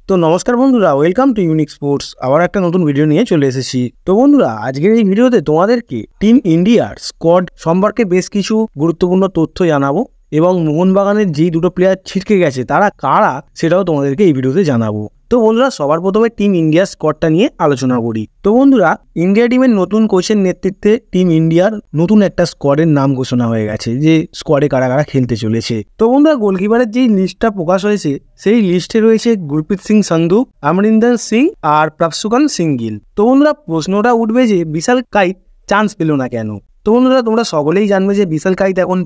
তো নমস্কার বন্ধুরা, ওয়েলকাম টু ইউনিক স্পোর্টস। আবার একটা নতুন ভিডিও নিয়ে চলে এসেছি। তো বন্ধুরা, আজকের এই ভিডিওতে তোমাদেরকে টিম ইন্ডিয়ার স্কোয়াড সম্পর্কে বেশ কিছু গুরুত্বপূর্ণ তথ্য জানাবো এবং মোহনবাগানের যেই দুটো প্লেয়ার ছিটকে গেছে তারা কারা সেটাও তোমাদেরকে এই ভিডিওতে জানাবো। তো বন্ধুরা, সবার প্রথমে টিম ইন্ডিয়ার স্কোয়াডটা নিয়ে আলোচনা করি। তো বন্ধুরা, ইন্ডিয়া টিমের নতুন কোচের নেতৃত্বে টিম ইন্ডিয়ার নতুন একটা স্কোয়াডের নাম ঘোষণা হয়ে গেছে, যে স্কোয়াডে কারা কারা খেলতে চলেছে। তো বন্ধুরা, গোলকিপারের যেই লিস্টটা প্রকাশ হয়েছে সেই লিস্টে রয়েছে গুরপ্রীত সিং সান্ধু, অমরিন্দর সিং আর প্রভসুকান সিং গিল। তো বন্ধুরা, প্রশ্নটা উঠবে যে বিশাল কাইত চান্স পেল না কেন। তো বন্ধুরা, তোমরা সকলেই জানবে যে বিশাল কাইত এখন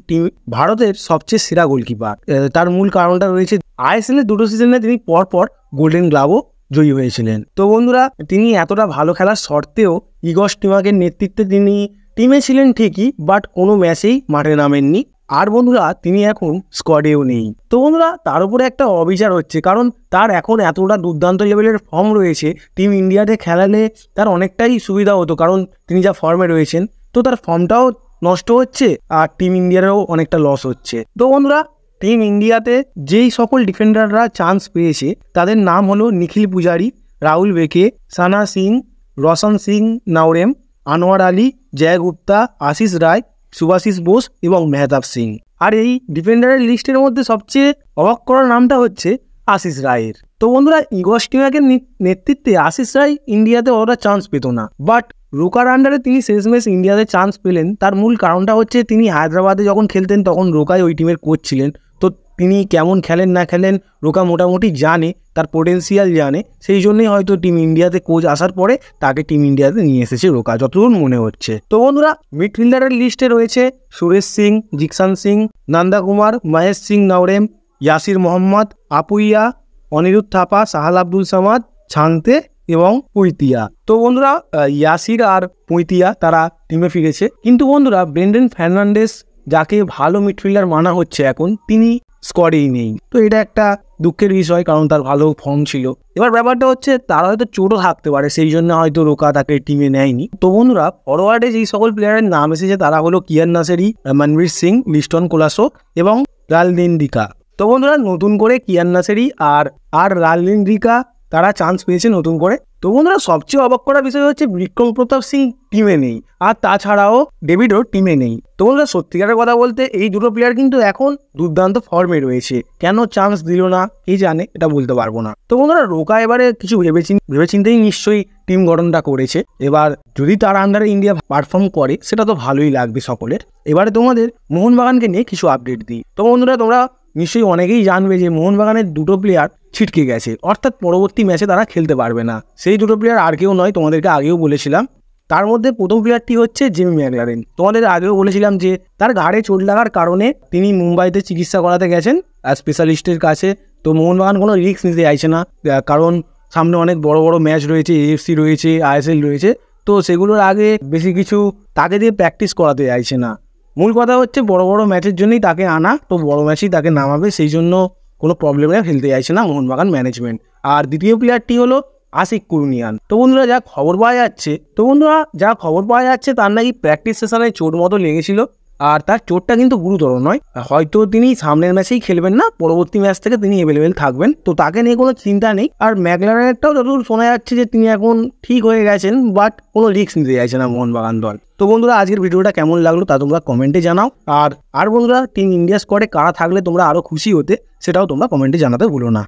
ভারতের সবচেয়ে সেরা গোলকিপার। তার মূল কারণটা রয়েছে আইএসএল এর দুটো সিজনে তিনি পরপর গোল্ডেন গ্লাভও জয়ী হয়েছিলেন। তো বন্ধুরা, তিনি এতটা ভালো খেলার সত্ত্বেও ইগর স্টিমাকের নেতৃত্বে তিনি টিমে ছিলেন ঠিকই, বাট কোনো ম্যাচেই মাঠে নামেননি। আর বন্ধুরা, তিনি এখন স্কোয়াডেও নেই। তো বন্ধুরা, তার উপরে একটা অবিচার হচ্ছে, কারণ তার এখন এতটা দুর্দান্ত লেভেলের ফর্ম রয়েছে, টিম ইন্ডিয়াতে খেলালে তার অনেকটাই সুবিধা হতো, কারণ তিনি যা ফর্মে রয়েছেন। তো তার ফর্মটাও নষ্ট হচ্ছে আর টিম ইন্ডিয়ারও অনেকটা লস হচ্ছে। তো বন্ধুরা, টিম ইন্ডিয়াতে যেই সকল ডিফেন্ডাররা চান্স পেয়েছে তাদের নাম হলো নিখিল পূজারি, রাহুল বেকে, সানা সিং, রোশন সিং নাওরেম, আনোয়ার আলী, জয় গুপ্তা, আশিস রায়, সুভাশিস বোস এবং মেহতাব সিং। আর এই ডিফেন্ডারের লিস্টের মধ্যে সবচেয়ে অবাক করার নামটা হচ্ছে আশিস রায়ের। তো বন্ধুরা, ইগর স্টিমাকের নেতৃত্বে আশিস রায় ইন্ডিয়াতে অতটা চান্স পেত না, বাট রোকার আন্ডারে তিনি শেষমেশ ইন্ডিয়াতে চান্স পেলেন। তার মূল কারণটা হচ্ছে তিনি হায়দ্রাবাদে যখন খেলতেন তখন রোকাই ওই টিমের কোচ ছিলেন। তো তিনি কেমন খেলেন না খেলেন রোকা মোটামুটি জানে, তার পোটেন্সিয়াল জানে, সেই জন্যই হয়তো টিম ইন্ডিয়াতে কোচ আসার পরে তাকে টিম ইন্ডিয়াতে নিয়ে এসেছে রোকা, যতদূর মনে হচ্ছে। তো বন্ধুরা, মিডফিল্ডারের লিস্টে রয়েছে সুরেশ সিং, জিকসান সিং, নন্দা কুমার, মহেশ সিং নাওরেম, ইয়াসির মোহাম্মদ, আপুইয়া, অনিরুদ্ধ থাপা, সাহাল আব্দুল সামাদ, ছাংতে এবং পুইতিয়া। তো বন্ধুরা, ইয়াসির আর পুইতিয়া তারা টিমে ফিরেছে, কিন্তু বন্ধুরা ব্রেন্ডন ফার্নান্ডেস, যাকে ভালো মিডফিল্ডার মানা হচ্ছে এখন, তিনি স্কোয়াডেই নেই। তো এটা একটা দুঃখের বিষয়, কারণ তার ভালো ফর্ম ছিল। এবার ব্যাপারটা হচ্ছে তারা হয়তো চোটও থাকতে পারে, সেই জন্য হয়তো রোকা তাকে টিমে নেয়নি। তো বন্ধুরা, ফরওয়ার্ডে যেই সকল প্লেয়ারের নাম এসেছে তারা হলো কিয়ান নাসেরি, মনবীর সিং, লিস্টন কোলাসো এবং রালদিন্ডিকা। তো বন্ধুরা, নতুন করে কিয়ান নাসেরি আর রালদিন্ডিকা তারা চান্স পেয়েছে নতুন করে। তো বন্ধুরা, সবচেয়ে অবাক করার বিষয় হচ্ছে বিক্রম প্রতাপ সিং টিমে নেই, আর তাছাড়াও ডেভিডও টিমে নেই। তো বন্ধুরা, সত্যিকারের কথা বলতে এই দুটো প্লেয়ার কিন্তু এখন দুর্দান্ত ফর্মে রয়েছে, কেন চান্স দিল না কে জানে, এটা বলতে পারবো না। তো বন্ধুরা, রোকা এবারে কিছু ভেবেচিন্তেই নিশ্চয়ই টিম গঠনটা করেছে। এবার যদি তার আন্ডারে ইন্ডিয়া পারফর্ম করে সেটা তো ভালোই লাগবে সকলের। এবারে তোমাদের মোহনবাগানকে নিয়ে কিছু আপডেট দিই। তো বন্ধুরা, তোমরা নিশ্চয়ই অনেকেই জানবে যে মোহনবাগানের দুটো প্লেয়ার ছিটকে গেছে, অর্থাৎ পরবর্তী ম্যাচে তারা খেলতে পারবে না। সেই দুটো প্লেয়ার আর কেউ নয়, তোমাদেরকে আগেও বলেছিলাম। তার মধ্যে প্রথম প্লেয়ারটি হচ্ছে জেমি ম্যাকলারেন। তোমাদের আগেও বলেছিলাম যে তার ঘাড়ে চোট লাগার কারণে তিনি মুম্বাইতে চিকিৎসা করাতে গেছেন স্পেশালিস্টের কাছে। তো মোহনবাগান কোনো রিস্ক নিতে চাইছে না, কারণ সামনে অনেক বড় বড় ম্যাচ রয়েছে, এএফসি রয়েছে, আইএসএল রয়েছে। তো সেগুলোর আগে বেশি কিছু তাকে দিয়ে প্র্যাকটিস করাতে চাইছে না। মূল কথা হচ্ছে বড় বড় ম্যাচের জন্যই তাকে আনা, তো বড় ম্যাচেই তাকে নামাবে, সেই জন্য কোনো প্রবলেমে খেলতে চাইছে না মোহনবাগান ম্যানেজমেন্ট। আর দ্বিতীয় প্লেয়ারটি হলো আশিক কুরনিয়ান। তো বন্ধুরা, যা খবর পাওয়া যাচ্ছে তার নাকি প্র্যাকটিস সেশনে চোট মতো লেগেছিল, আর তার চোটটা কিন্তু গুরুতর নয়। হয়তো তিনি সামনের ম্যাচেই খেলবেন না, পরবর্তী ম্যাচ থেকে তিনি অ্যাভেলেবেল থাকবেন, তো তাকে নিয়ে কোনো চিন্তা নেই। আর ম্যাকলারেনটাও যতদূর শোনা যাচ্ছে যে তিনি এখন ঠিক হয়ে গেছেন, বাট কোনো রিস্ক নিতে চাইছে না মোহনবাগান দল। তো বন্ধুরা, আজকের ভিডিওটা কেমন লাগলো তা তোমরা কমেন্টে জানাও। আর বন্ধুরা, টিম ইন্ডিয়া স্কোয়াডে কারা থাকলে তোমরা আরও খুশি হতে সেটাও তোমরা কমেন্টে জানাতে ভুলো না।